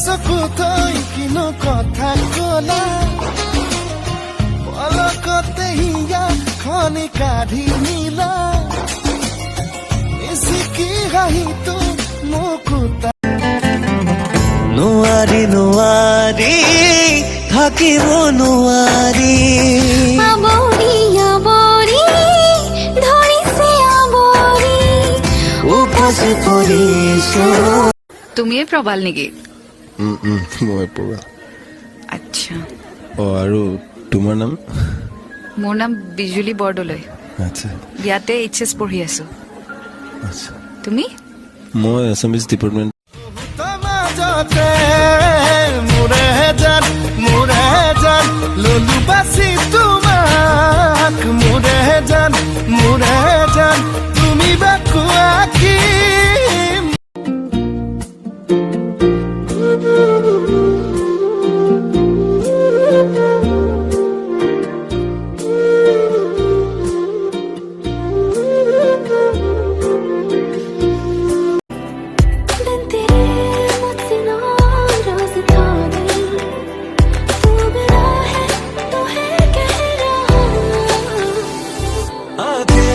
চকু থৈ কিনো কথা কলা পলকতে হিয়া খনি কাঢ়ি নিলা ইচিকি হাঁহিটো মুকুতা নোৱাৰি নোৱাৰি থাকিব নোৱাৰি আবৰি আবৰি ধৰিছে আবৰি উপচি পৰিছো তুমিয়ে প্ৰবাল নেকি মই পৰা আচ্ছা আৰু তোমাৰ নাম মোৰ নাম বিজুলী বৰদলৈ আচ্ছা ইয়াতে এইচএছ পঢ়ি আছো আচ্ছা তুমি মই আছামিজ ডিপাৰ্টমেণ্ট মাজতে মোৰে জান ললো বাচি তোমাক মোৰে জান তুমি বা কোৱা কি दिन तेरे मुझसे नाराज था दिल तू मेरा है तो है कह रहा आते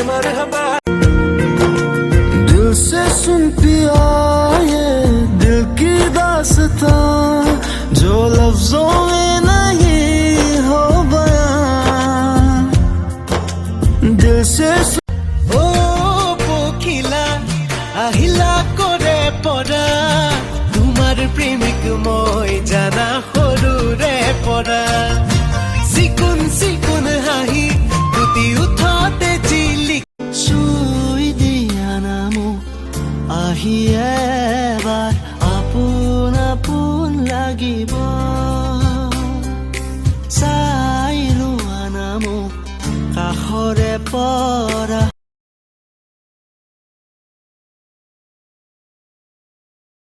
मरहबा दिल से सुन पिया ये दिल की दास्तां जो लफ्जों में नहीं हो बयां दिल से ओ পখিলা আহিলা কৰে পৰা তোমাৰ প্ৰেমিক মই জানা সৰুৰে পৰা চিকুন হাঁহি তুতি উঠতে জিলি চুই দিয়া নামো আহি এবাৰ আপোন লাগিব চাই লোৱা নামো কাষৰে পৰা